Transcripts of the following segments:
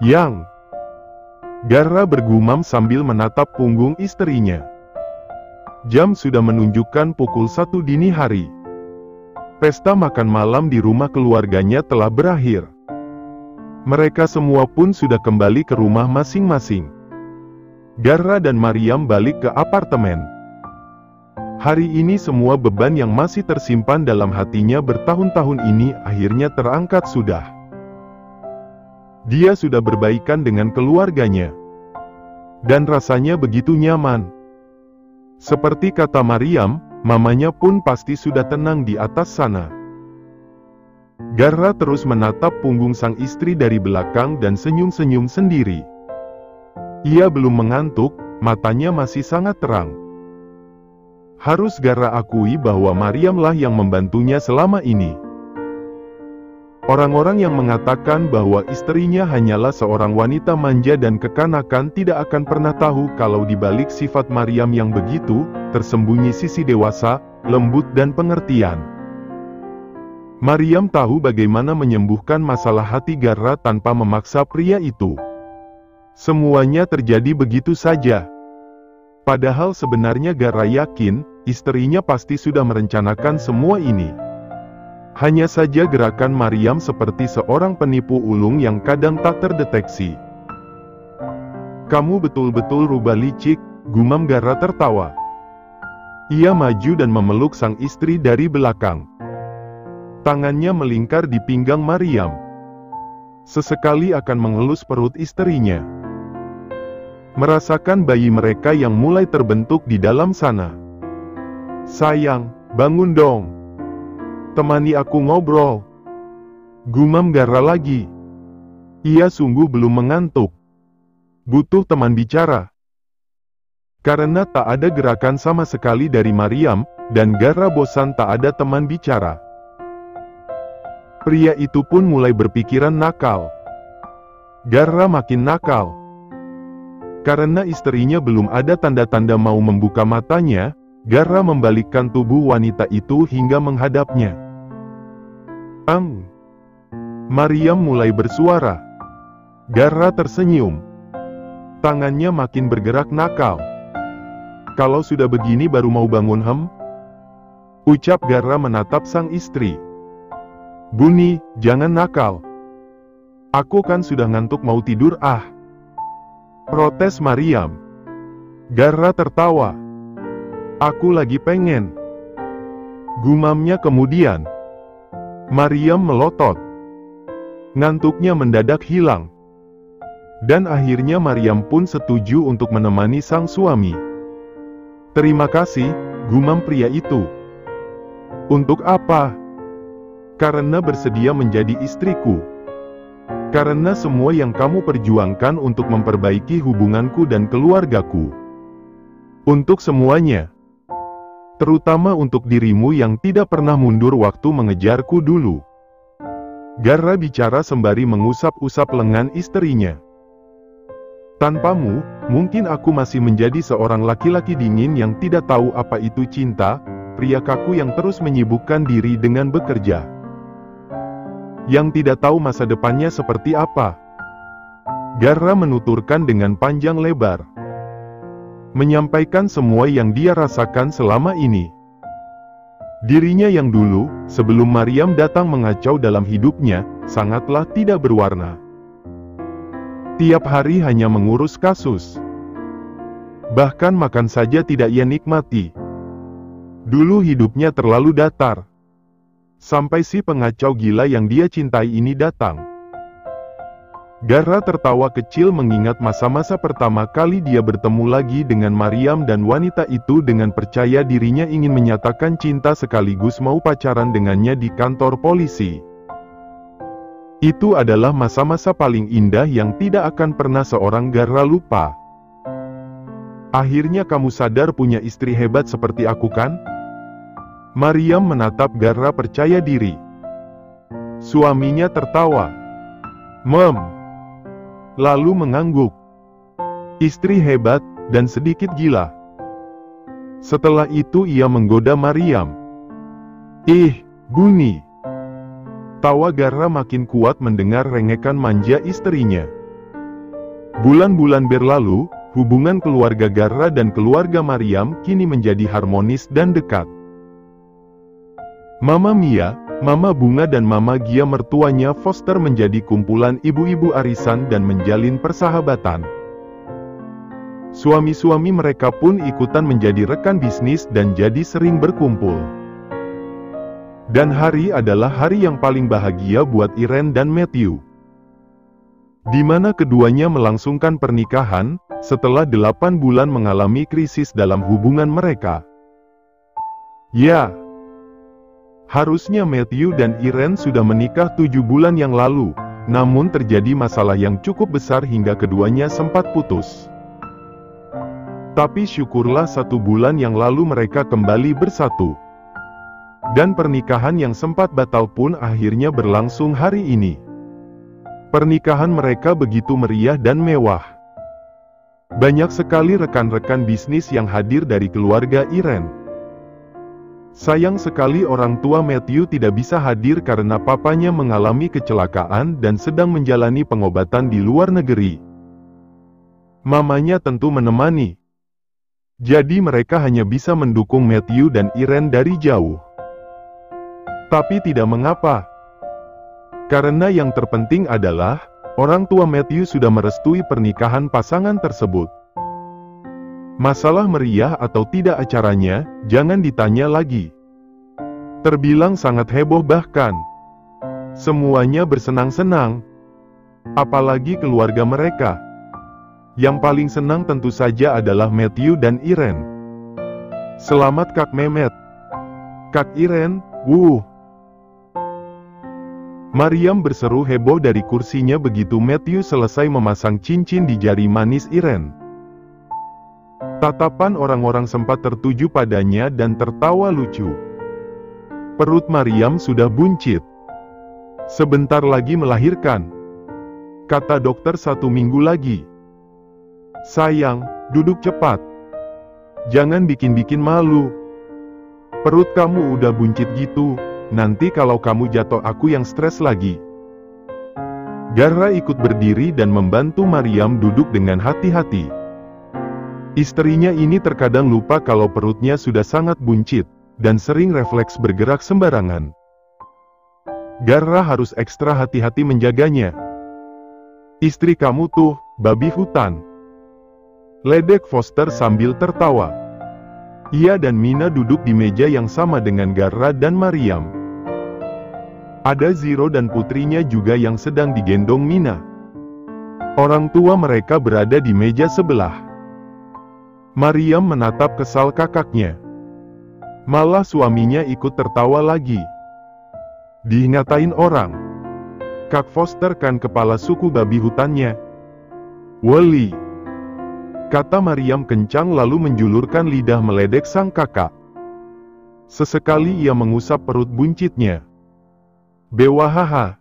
Yang Garra bergumam sambil menatap punggung istrinya. Jam sudah menunjukkan pukul 1 dini hari. Pesta makan malam di rumah keluarganya telah berakhir. Mereka semua pun sudah kembali ke rumah masing-masing. Garra dan Maryam balik ke apartemen. Hari ini semua beban yang masih tersimpan dalam hatinya bertahun-tahun ini akhirnya terangkat sudah. Dia sudah berbaikan dengan keluarganya. Dan rasanya begitu nyaman. Seperti kata Maryam, mamanya pun pasti sudah tenang di atas sana. Garra terus menatap punggung sang istri dari belakang dan senyum-senyum sendiri. Ia belum mengantuk, matanya masih sangat terang. Harus Garra akui bahwa Maryamlah yang membantunya selama ini. Orang-orang yang mengatakan bahwa istrinya hanyalah seorang wanita manja dan kekanakan tidak akan pernah tahu kalau di balik sifat Maryam yang begitu, tersembunyi sisi dewasa, lembut dan pengertian. Maryam tahu bagaimana menyembuhkan masalah hati Garra tanpa memaksa pria itu. Semuanya terjadi begitu saja. Padahal sebenarnya Garra yakin, istrinya pasti sudah merencanakan semua ini. Hanya saja gerakan Maryam seperti seorang penipu ulung yang kadang tak terdeteksi. "Kamu betul-betul rubah licik," gumam Garra tertawa. Ia maju dan memeluk sang istri dari belakang. Tangannya melingkar di pinggang Maryam. Sesekali akan mengelus perut istrinya. Merasakan bayi mereka yang mulai terbentuk di dalam sana. "Sayang, bangun dong. Temani aku ngobrol," gumam Garra lagi. Ia sungguh belum mengantuk. Butuh teman bicara. Karena tak ada gerakan sama sekali dari Maryam, dan Garra bosan tak ada teman bicara. Pria itu pun mulai berpikiran nakal. Garra makin nakal. Karena istrinya belum ada tanda-tanda mau membuka matanya, Garra membalikkan tubuh wanita itu hingga menghadapnya. Maryam mulai bersuara. Garra tersenyum. Tangannya makin bergerak nakal. "Kalau sudah begini baru mau bangun ucap Garra menatap sang istri. "Buni, jangan nakal. Aku kan sudah ngantuk mau tidur protes Maryam. Garra tertawa. "Aku lagi pengen," gumamnya kemudian. Maryam melotot. Ngantuknya mendadak hilang. Dan akhirnya Maryam pun setuju untuk menemani sang suami. "Terima kasih," gumam pria itu. "Untuk apa?" "Karena bersedia menjadi istriku. Karena semua yang kamu perjuangkan untuk memperbaiki hubunganku dan keluargaku. Untuk semuanya. Terutama untuk dirimu yang tidak pernah mundur waktu mengejarku dulu." Garra bicara sembari mengusap-usap lengan istrinya. "Tanpamu, mungkin aku masih menjadi seorang laki-laki dingin yang tidak tahu apa itu cinta, pria kaku yang terus menyibukkan diri dengan bekerja. Yang tidak tahu masa depannya seperti apa." Garra menuturkan dengan panjang lebar. Menyampaikan semua yang dia rasakan selama ini. Dirinya yang dulu, sebelum Maryam datang mengacau dalam hidupnya, sangatlah tidak berwarna. Tiap hari hanya mengurus kasus. Bahkan makan saja tidak ia nikmati. Dulu hidupnya terlalu datar. Sampai si pengacau gila yang dia cintai ini datang. Garra tertawa kecil mengingat masa-masa pertama kali dia bertemu lagi dengan Maryam dan wanita itu dengan percaya dirinya ingin menyatakan cinta sekaligus mau pacaran dengannya di kantor polisi. Itu adalah masa-masa paling indah yang tidak akan pernah seorang Garra lupa. "Akhirnya kamu sadar punya istri hebat seperti aku kan?" Maryam menatap Garra percaya diri. Suaminya tertawa. Lalu mengangguk. "Istri hebat, dan sedikit gila." Setelah itu ia menggoda Maryam. Buni. Tawa Garra makin kuat mendengar rengekan manja istrinya. Bulan-bulan berlalu, hubungan keluarga Garra dan keluarga Maryam kini menjadi harmonis dan dekat. Mama Mia, Mama Bunga dan Mama Gia mertuanya Foster menjadi kumpulan ibu-ibu arisan dan menjalin persahabatan. Suami-suami mereka pun ikutan menjadi rekan bisnis dan jadi sering berkumpul. Dan hari adalah hari yang paling bahagia buat Irene dan Matthew, di mana keduanya melangsungkan pernikahan, setelah 8 bulan mengalami krisis dalam hubungan mereka. Ya, harusnya Matthew dan Irene sudah menikah 7 bulan yang lalu, namun terjadi masalah yang cukup besar hingga keduanya sempat putus. Tapi syukurlah 1 bulan yang lalu mereka kembali bersatu. Dan pernikahan yang sempat batal pun akhirnya berlangsung hari ini. Pernikahan mereka begitu meriah dan mewah. Banyak sekali rekan-rekan bisnis yang hadir dari keluarga Irene. Sayang sekali orang tua Matthew tidak bisa hadir karena papanya mengalami kecelakaan dan sedang menjalani pengobatan di luar negeri. Mamanya tentu menemani. Jadi mereka hanya bisa mendukung Matthew dan Irene dari jauh. Tapi tidak mengapa. Karena yang terpenting adalah, orang tua Matthew sudah merestui pernikahan pasangan tersebut. Masalah meriah atau tidak acaranya, jangan ditanya lagi. Terbilang sangat heboh bahkan. Semuanya bersenang-senang. Apalagi keluarga mereka. Yang paling senang tentu saja adalah Matthew dan Irene. Selamat Kak Mehmet. Kak Irene, wuh. Maryam berseru heboh dari kursinya begitu Matthew selesai memasang cincin di jari manis Irene. Tatapan orang-orang sempat tertuju padanya dan tertawa lucu. Perut Maryam sudah buncit. Sebentar lagi melahirkan. Kata dokter 1 minggu lagi. Sayang, duduk cepat. Jangan bikin-bikin malu. Perut kamu udah buncit gitu. Nanti kalau kamu jatuh aku yang stres lagi. Garra ikut berdiri dan membantu Maryam duduk dengan hati-hati. Istrinya ini terkadang lupa kalau perutnya sudah sangat buncit, dan sering refleks bergerak sembarangan. Garra harus ekstra hati-hati menjaganya. Istri kamu tuh, babi hutan. Ledek Foster sambil tertawa. Ia dan Mina duduk di meja yang sama dengan Garra dan Maryam. Ada Zero dan putrinya juga yang sedang digendong Mina. Orang tua mereka berada di meja sebelah. Maryam menatap kesal kakaknya. Malah suaminya ikut tertawa lagi. Diingatain orang. Kak Foster kan kepala suku babi hutannya. Wali. Kata Maryam kencang lalu menjulurkan lidah meledek sang kakak. Sesekali ia mengusap perut buncitnya. Bewahaha.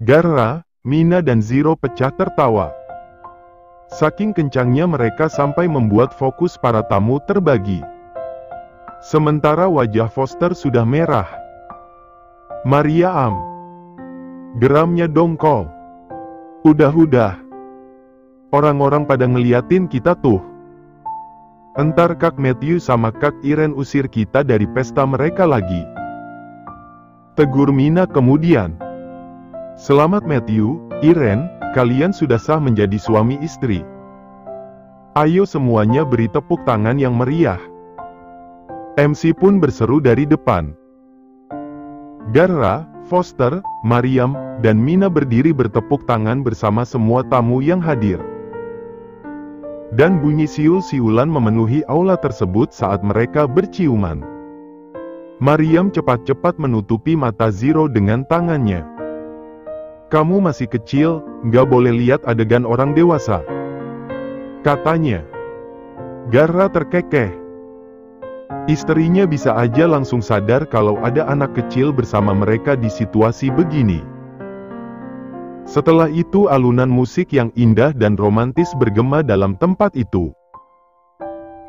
Garra, Mina dan Zero pecah tertawa. Saking kencangnya mereka sampai membuat fokus para tamu terbagi. Sementara wajah Foster sudah merah. Maryam. Geramnya dongkol. Udah. Orang-orang pada ngeliatin kita tuh. Entar Kak Matthew sama Kak Irene usir kita dari pesta mereka lagi. Tegur Mina kemudian. Selamat Matthew, Irene, kalian sudah sah menjadi suami istri. Ayo semuanya beri tepuk tangan yang meriah. MC pun berseru dari depan. Garra, Foster, Maryam, dan Mina berdiri bertepuk tangan bersama semua tamu yang hadir. Dan bunyi siul-siulan memenuhi aula tersebut saat mereka berciuman. Maryam cepat-cepat menutupi mata Zero dengan tangannya. Kamu masih kecil, nggak boleh lihat adegan orang dewasa. Katanya. Garra terkekeh. Istrinya bisa aja langsung sadar kalau ada anak kecil bersama mereka di situasi begini. Setelah itu alunan musik yang indah dan romantis bergema dalam tempat itu.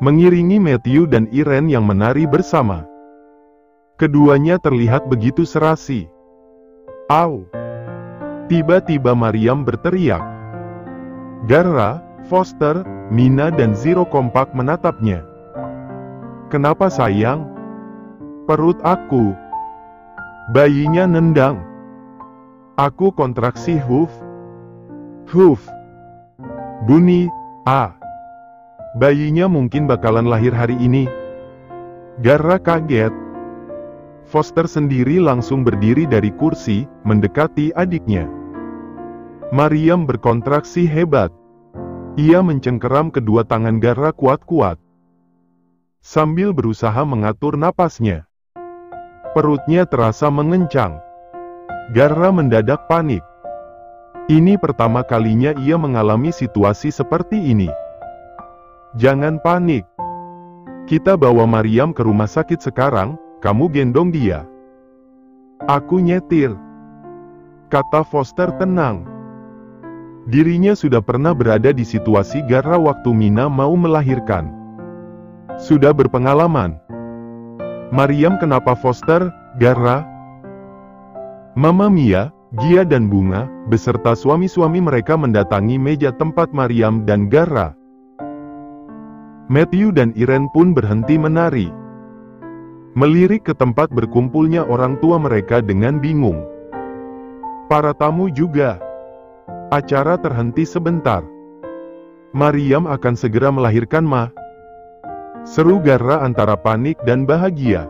Mengiringi Matthew dan Irene yang menari bersama. Keduanya terlihat begitu serasi. Au! Tiba-tiba Maryam berteriak. Garra, Foster, Mina dan Zero kompak menatapnya. Kenapa sayang? Perut aku. Bayinya nendang. Aku kontraksi huf. Huf. Bunyi, bayinya mungkin bakalan lahir hari ini. Garra kaget. Foster sendiri langsung berdiri dari kursi, mendekati adiknya. Mariam berkontraksi hebat. Ia mencengkeram kedua tangan Garra kuat-kuat, sambil berusaha mengatur napasnya. Perutnya terasa mengencang. Garra mendadak panik. Ini pertama kalinya ia mengalami situasi seperti ini. Jangan panik. Kita bawa Mariam ke rumah sakit sekarang, kamu gendong dia. Aku nyetir, kata Foster tenang. Dirinya sudah pernah berada di situasi Garra waktu Mina mau melahirkan. Sudah berpengalaman. Mariam kenapa Foster, Garra? Mama Mia, Gia dan Bunga, beserta suami-suami mereka mendatangi meja tempat Mariam dan Garra. Matthew dan Irene pun berhenti menari, melirik ke tempat berkumpulnya orang tua mereka dengan bingung. Para tamu juga. Acara terhenti sebentar. Mariam akan segera melahirkan, Ma. Seru Garra antara panik dan bahagia.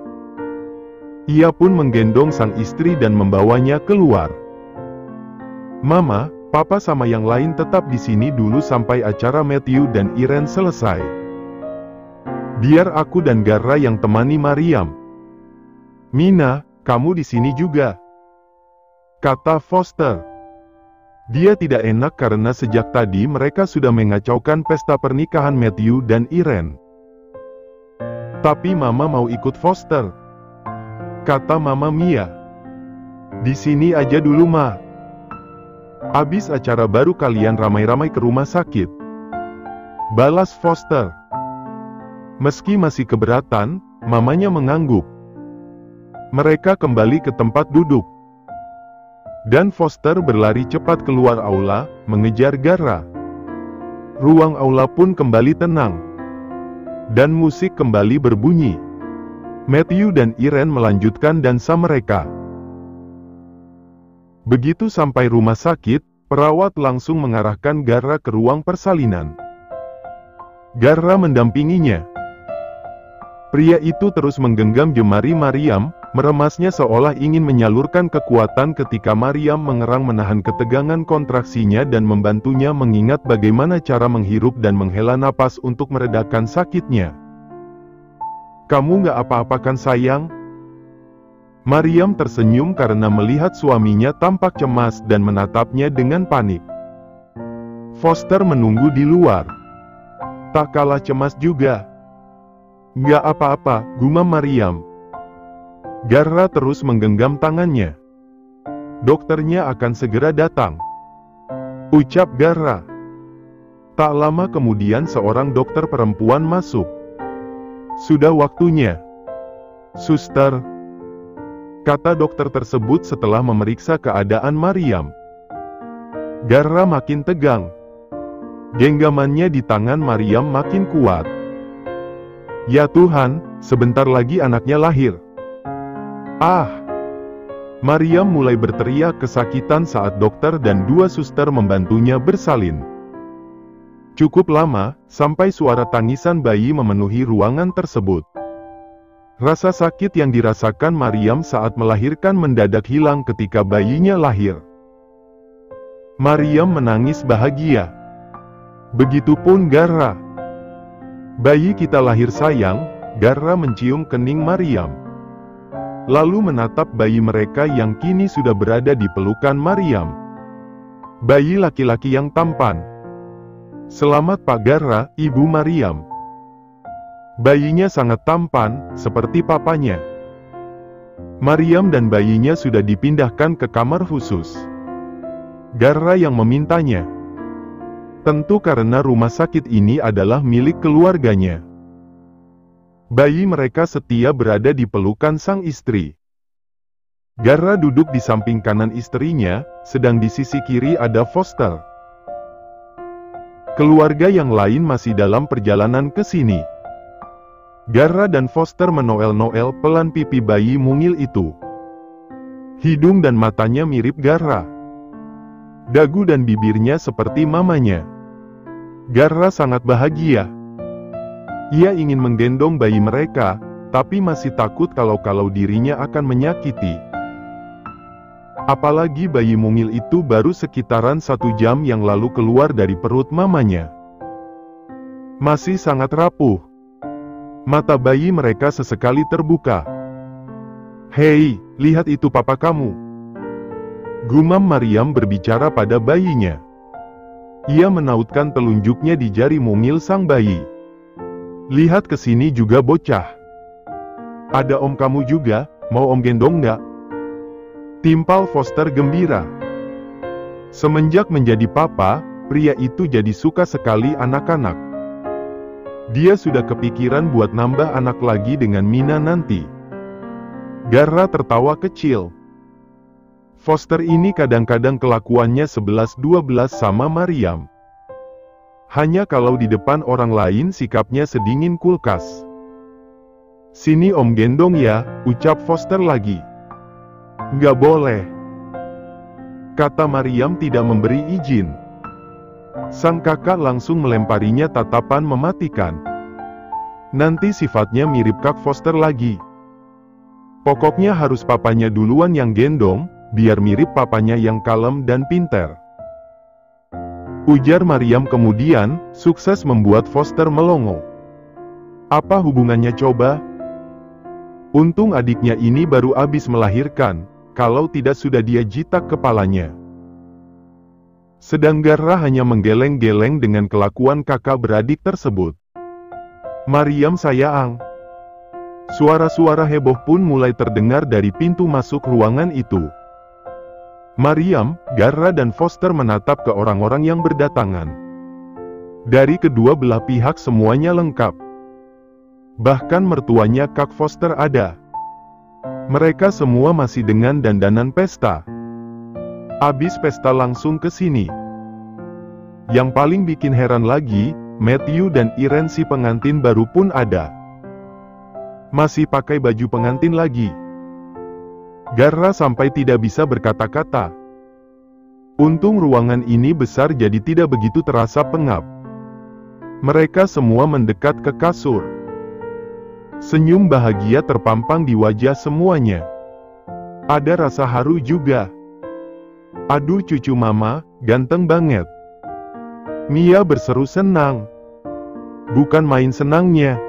Ia pun menggendong sang istri dan membawanya keluar. Mama, Papa sama yang lain tetap di sini dulu sampai acara Matthew dan Irene selesai. Biar aku dan Garra yang temani Mariam. Mina, kamu di sini juga, kata Foster. Dia tidak enak karena sejak tadi mereka sudah mengacaukan pesta pernikahan Matthew dan Irene. Tapi Mama mau ikut Foster, kata Mama Mia. Di sini aja dulu, Ma. Abis acara baru kalian ramai-ramai ke rumah sakit, balas Foster. Meski masih keberatan, mamanya mengangguk. Mereka kembali ke tempat duduk. Dan Foster berlari cepat keluar aula, mengejar Garra. Ruang aula pun kembali tenang. Dan musik kembali berbunyi. Matthew dan Irene melanjutkan dansa mereka. Begitu sampai rumah sakit, perawat langsung mengarahkan Garra ke ruang persalinan. Garra mendampinginya. Pria itu terus menggenggam jemari Mariam, meremasnya seolah ingin menyalurkan kekuatan ketika Mariam mengerang menahan ketegangan kontraksinya dan membantunya mengingat bagaimana cara menghirup dan menghela napas untuk meredakan sakitnya. Kamu nggak apa-apa kan sayang? Mariam tersenyum karena melihat suaminya tampak cemas dan menatapnya dengan panik. Foster menunggu di luar. Tak kalah cemas juga. Nggak apa-apa, gumam Mariam. Garra terus menggenggam tangannya. Dokternya akan segera datang, ucap Garra. Tak lama kemudian seorang dokter perempuan masuk. Sudah waktunya, Suster, kata dokter tersebut setelah memeriksa keadaan Mariam. Garra makin tegang. Genggamannya di tangan Mariam makin kuat. Ya Tuhan, sebentar lagi anaknya lahir. Ah! Mariam mulai berteriak kesakitan saat dokter dan dua suster membantunya bersalin. Cukup lama, sampai suara tangisan bayi memenuhi ruangan tersebut. Rasa sakit yang dirasakan Mariam saat melahirkan mendadak hilang ketika bayinya lahir. Mariam menangis bahagia. Begitupun Garra. Bayi kita lahir sayang, Garra mencium kening Mariam. Lalu menatap bayi mereka yang kini sudah berada di pelukan Mariam. Bayi laki-laki yang tampan. Selamat Pak Garra, Ibu Mariam. Bayinya sangat tampan, seperti papanya. Mariam dan bayinya sudah dipindahkan ke kamar khusus. Garra yang memintanya. Tentu karena rumah sakit ini adalah milik keluarganya. Bayi mereka setia berada di pelukan sang istri. Garra duduk di samping kanan istrinya, sedang di sisi kiri ada Foster. Keluarga yang lain masih dalam perjalanan ke sini. Garra dan Foster menoel-noel pelan pipi bayi mungil itu. Hidung dan matanya mirip Garra. Dagu dan bibirnya seperti mamanya. Garra sangat bahagia. Ia ingin menggendong bayi mereka, tapi masih takut kalau dirinya akan menyakiti. Apalagi bayi mungil itu baru sekitaran 1 jam yang lalu keluar dari perut mamanya. Masih sangat rapuh. Mata bayi mereka sesekali terbuka. "Hei, lihat itu papa kamu," gumam Maryam berbicara pada bayinya. Ia menautkan telunjuknya di jari mungil sang bayi. "Lihat ke sini juga bocah. Ada om kamu juga, mau om gendong nggak?" Timpal Foster gembira. Semenjak menjadi papa, pria itu jadi suka sekali anak-anak. Dia sudah kepikiran buat nambah anak lagi dengan Mina nanti. Garra tertawa kecil. Foster ini kadang-kadang kelakuannya 11-12 sama Maryam. Hanya kalau di depan orang lain sikapnya sedingin kulkas. "Sini om gendong ya," ucap Foster lagi. "Nggak boleh," kata Maryam tidak memberi izin. Sang kakak langsung melemparinya tatapan mematikan. Nanti sifatnya mirip Kak Foster lagi. Pokoknya harus papanya duluan yang gendong, biar mirip papanya yang kalem dan pinter. Ujar Maryam kemudian, sukses membuat Foster melongo. Apa hubungannya coba? Untung adiknya ini baru habis melahirkan, kalau tidak sudah dia jitak kepalanya. Sedang Garra hanya menggeleng-geleng dengan kelakuan kakak beradik tersebut. "Maryam sayang." Suara-suara heboh pun mulai terdengar dari pintu masuk ruangan itu. Maryam, Garra dan Foster menatap ke orang-orang yang berdatangan. Dari kedua belah pihak semuanya lengkap. Bahkan mertuanya Kak Foster ada. Mereka semua masih dengan dandanan pesta. Abis pesta langsung ke sini. Yang paling bikin heran lagi, Matthew dan Irene si pengantin baru pun ada. Masih pakai baju pengantin lagi. Garra sampai tidak bisa berkata-kata. Untung ruangan ini besar jadi tidak begitu terasa pengap. Mereka semua mendekat ke kasur. Senyum bahagia terpampang di wajah semuanya. Ada rasa haru juga. "Aduh cucu mama, ganteng banget." Mia berseru senang. Bukan main senangnya.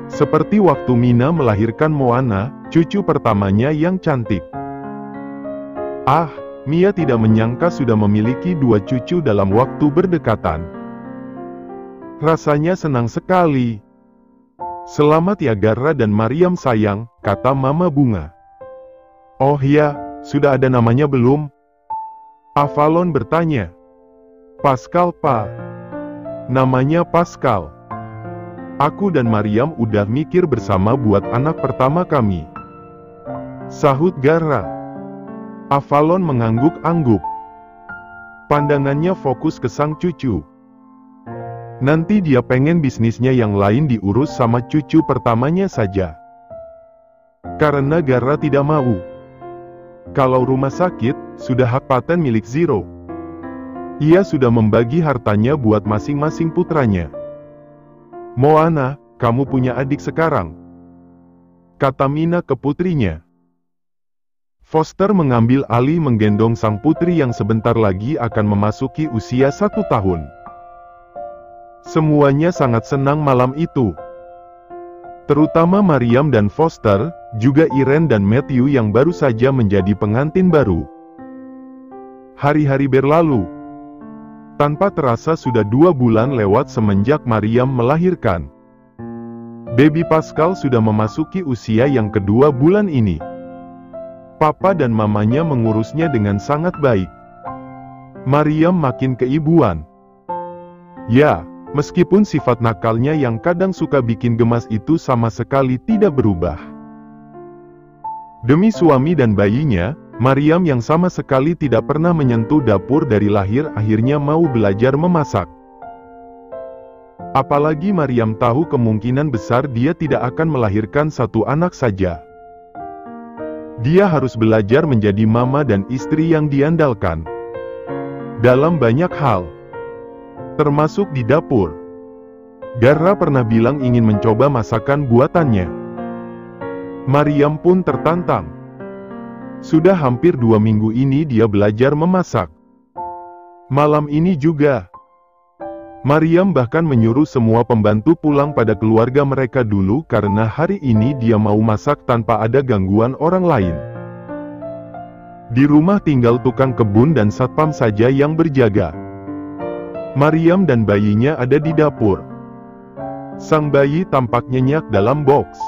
Seperti waktu Mina melahirkan Moana, cucu pertamanya yang cantik. Mia tidak menyangka sudah memiliki 2 cucu dalam waktu berdekatan. Rasanya senang sekali. "Selamat ya Garra dan Maryam sayang," kata Mama Bunga. "Oh ya, sudah ada namanya belum?" Avalon bertanya. "Pascal Pak. Namanya Pascal. Aku dan Maryam udah mikir bersama buat anak pertama kami," sahut Garra. Avalon mengangguk-angguk. Pandangannya fokus ke sang cucu. Nanti dia pengen bisnisnya yang lain diurus sama cucu pertamanya saja. Karena Garra tidak mau. Kalau rumah sakit, sudah hak paten milik Zero. Ia sudah membagi hartanya buat masing-masing putranya. "Moana, kamu punya adik sekarang," kata Mina ke putrinya. Foster mengambil alih menggendong sang putri yang sebentar lagi akan memasuki usia 1 tahun. Semuanya sangat senang malam itu. Terutama Maryam dan Foster, juga Irene dan Matthew yang baru saja menjadi pengantin baru. Hari-hari berlalu. Tanpa terasa sudah 2 bulan lewat semenjak Maryam melahirkan. Baby Pascal sudah memasuki usia yang kedua bulan ini. Papa dan mamanya mengurusnya dengan sangat baik. Maryam makin keibuan. Ya, meskipun sifat nakalnya yang kadang suka bikin gemas itu sama sekali tidak berubah. Demi suami dan bayinya, Maryam yang sama sekali tidak pernah menyentuh dapur dari lahir akhirnya mau belajar memasak. Apalagi Maryam tahu kemungkinan besar dia tidak akan melahirkan satu anak saja. Dia harus belajar menjadi mama dan istri yang diandalkan. Dalam banyak hal. Termasuk di dapur. Garra pernah bilang ingin mencoba masakan buatannya. Maryam pun tertantang. Sudah hampir 2 minggu ini dia belajar memasak. Malam ini juga. Maryam bahkan menyuruh semua pembantu pulang pada keluarga mereka dulu karena hari ini dia mau masak tanpa ada gangguan orang lain. Di rumah tinggal tukang kebun dan satpam saja yang berjaga. Maryam dan bayinya ada di dapur. Sang bayi tampak nyenyak dalam box.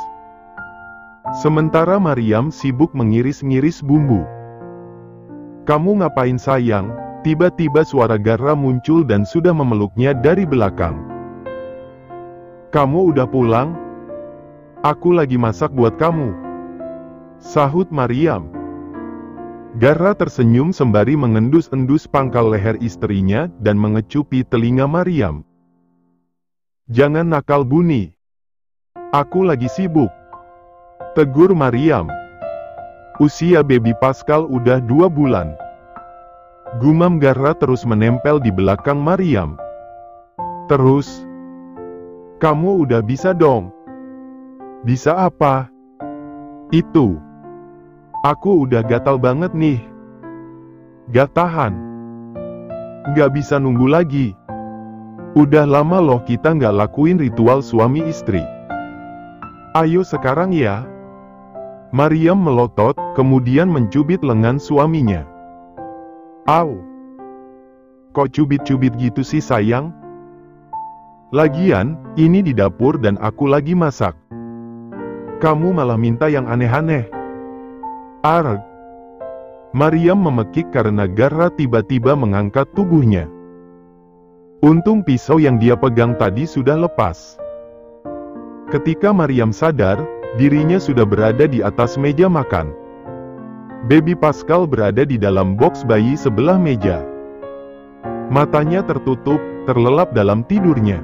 Sementara Maryam sibuk mengiris-ngiris bumbu. "Kamu ngapain sayang?" Tiba-tiba suara Garra muncul dan sudah memeluknya dari belakang. "Kamu udah pulang? Aku lagi masak buat kamu," sahut Maryam. Garra tersenyum sembari mengendus-endus pangkal leher istrinya dan mengecupi telinga Maryam. "Jangan nakal Buni. Aku lagi sibuk," tegur Maryam. "Usia baby Pascal udah 2 bulan. Gumam Garra terus menempel di belakang Maryam. "Terus? Kamu udah bisa dong." "Bisa apa?" "Itu. Aku udah gatal banget nih. Gak tahan. Gak bisa nunggu lagi. Udah lama loh kita gak lakuin ritual suami istri. Ayo sekarang ya." Maryam melotot, kemudian mencubit lengan suaminya. "Au. Kok cubit-cubit gitu sih sayang? Lagian, ini di dapur dan aku lagi masak. Kamu malah minta yang aneh-aneh." "Arg." Maryam memekik karena Garra tiba-tiba mengangkat tubuhnya. Untung pisau yang dia pegang tadi sudah lepas. Ketika Maryam sadar, dirinya sudah berada di atas meja makan. Baby Pascal berada di dalam box bayi sebelah meja. Matanya tertutup, terlelap dalam tidurnya.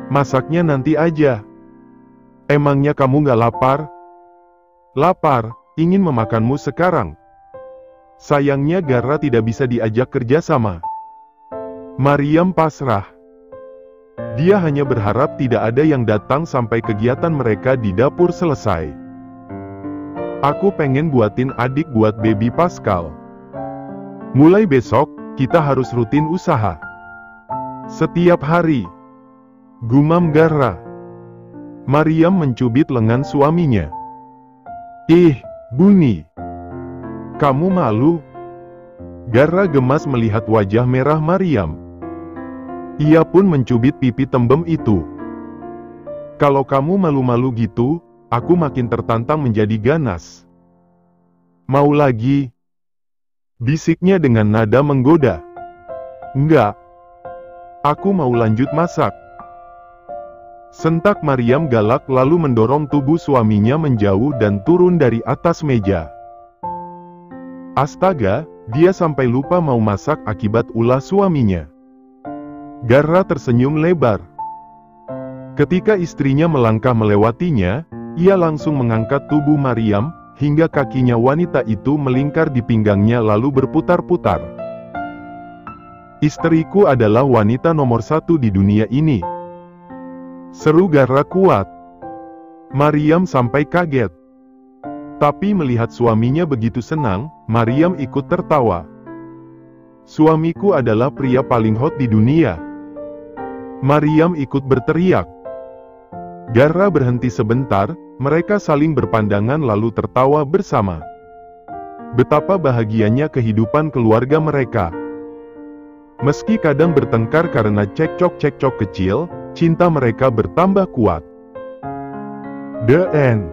"Masaknya nanti aja. Emangnya kamu gak lapar?" "Lapar, ingin memakanmu sekarang." Sayangnya Garra tidak bisa diajak kerjasama. Maryam pasrah. Dia hanya berharap tidak ada yang datang sampai kegiatan mereka di dapur selesai. "Aku pengen buatin adik buat baby Pascal. Mulai besok, kita harus rutin usaha. Setiap hari," gumam Garra. Maryam mencubit lengan suaminya. "Ih, Buni. Kamu malu?" Garra gemas melihat wajah merah Maryam. Ia pun mencubit pipi tembem itu. "Kalau kamu malu-malu gitu, aku makin tertantang menjadi ganas." "Mau lagi?" bisiknya dengan nada menggoda. "Enggak. Aku mau lanjut masak." Sentak Maryam galak lalu mendorong tubuh suaminya menjauh dan turun dari atas meja. Astaga, dia sampai lupa mau masak akibat ulah suaminya. Garra tersenyum lebar. Ketika istrinya melangkah melewatinya, ia langsung mengangkat tubuh Maryam, hingga kakinya wanita itu melingkar di pinggangnya lalu berputar-putar. "Istriku adalah wanita nomor 1 di dunia ini," seru Garra kuat. Maryam sampai kaget. Tapi melihat suaminya begitu senang, Maryam ikut tertawa. "Suamiku adalah pria paling hot di dunia." Maryam ikut berteriak. Garra berhenti sebentar, mereka saling berpandangan lalu tertawa bersama. Betapa bahagianya kehidupan keluarga mereka. Meski kadang bertengkar karena cekcok-cekcok kecil, cinta mereka bertambah kuat. The End.